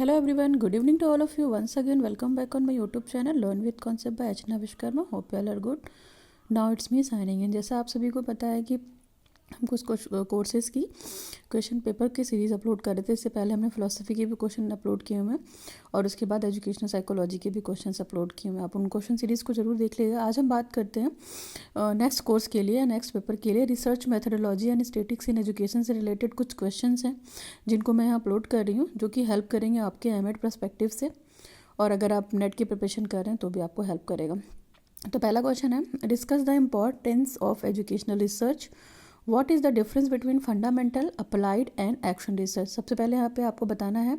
Hello everyone, good evening to all of you. Once again, welcome back on my YouTube channel Learn with Concept by Archana Vishkarma. Hope you all are good. Now it's me signing in. जैसा आप सभी को पता है कि हम कुछ courses की क्वेश्चन पेपर की सीरीज़ अपलोड कर रहे थे। इससे पहले हमने फ़िलासफ़ी के भी क्वेश्चन अपलोड किए हुए हैं और उसके बाद एजुकेशनल साइकोलॉजी के भी क्वेश्चंस अपलोड किए हुए हैं। आप उन क्वेश्चन सीरीज़ को ज़रूर देख लीजिएगा। आज हम बात करते हैं नेक्स्ट कोर्स के लिए, नेक्स्ट पेपर के लिए research methodology and statistics in education से रिलेटेड कुछ क्वेश्चंस हैं जिनको मैं यहाँ अपलोड कर रही हूँ, जो कि हेल्प करेंगे आपके एमएड पर्सपेक्टिव से, और अगर आप नेट की प्रिपरेशन कर रहे हैं तो भी आपको हेल्प करेगा। तो पहला क्वेश्चन है, discuss the importance of educational research, what is the difference between fundamental, applied and action research. सबसे पहले यहाँ पे आपको बताना है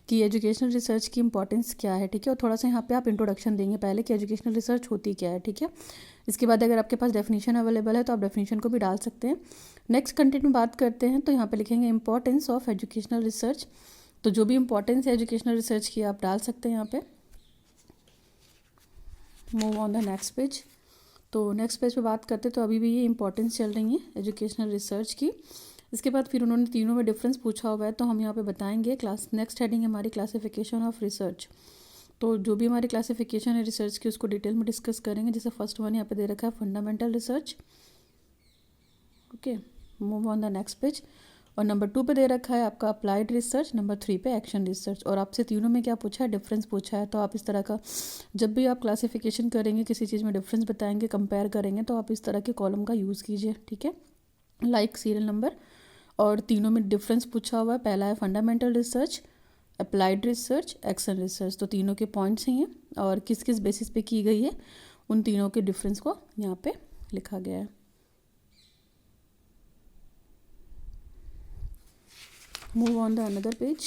कि एजुकेशनल रिसर्च की इंपॉर्टेंस क्या है, ठीक है, और थोड़ा सा यहाँ पे आप इंट्रोडक्शन देंगे पहले कि एजुकेशनल रिसर्च होती क्या है, ठीक है। इसके बाद अगर आपके पास डेफिनेशन अवेलेबल है तो आप डेफिनेशन को भी डाल सकते हैं। नेक्स्ट कंटेंट में बात करते हैं तो यहाँ पे लिखेंगे इंपॉर्टेंस ऑफ एजुकेशनल रिसर्च। तो जो भी इंपॉर्टेंस है एजुकेशनल रिसर्च की आप डाल सकते हैं यहाँ पे। Move on the next page. तो नेक्स्ट पेज पे बात करते तो अभी भी ये इंपॉर्टेंस चल रही है एजुकेशनल रिसर्च की। इसके बाद फिर उन्होंने तीनों में डिफरेंस पूछा हुआ है तो हम यहाँ पे बताएंगे। क्लास नेक्स्ट हेडिंग है हमारी क्लासिफिकेशन ऑफ रिसर्च। तो जो भी हमारी क्लासिफिकेशन है रिसर्च की उसको डिटेल में डिस्कस करेंगे। जैसे फर्स्ट वन यहाँ पे दे रखा है fundamental research, okay. Move on the next page. और नंबर 2 पे दे रखा है आपका अप्लाइड रिसर्च, नंबर 3 पे एक्शन रिसर्च। और आपसे तीनों में क्या पूछा है, डिफरेंस पूछा है। तो आप इस तरह का जब भी आप क्लासिफिकेशन करेंगे, किसी चीज़ में डिफरेंस बताएंगे, कंपेयर करेंगे, तो आप इस तरह के कॉलम का यूज़ कीजिए, ठीक है, लाइक सीरियल नंबर। और तीनों में डिफरेंस पूछा हुआ है। पहला है fundamental research, applied research, action research. तो तीनों के पॉइंट्स ही हैं और किस किस बेसिस पे की गई है उन तीनों के डिफरेंस को यहाँ पे लिखा गया है। Move on the another page.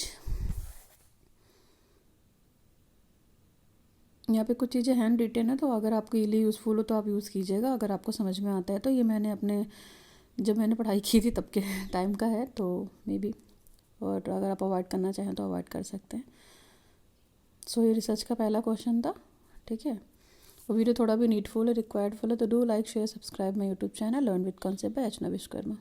यहाँ पे कुछ चीज़ें हैंड रिटेन है तो अगर आपको ये लिए यूज़फुल हो तो आप यूज़ कीजिएगा, अगर आपको समझ में आता है तो। ये मैंने अपने जब मैंने पढ़ाई की थी तब के टाइम का है तो मे बी, और अगर आप अवॉइड करना चाहें तो अवॉइड कर सकते हैं। सो ये रिसर्च का पहला क्वेश्चन था, ठीक है। वो वीडियो थोड़ा भी नीडफुल है, रिक्वायर्ड फुल है, तो do like share subscribe my YouTube channel learn with concept bye Archana Vishwakarma.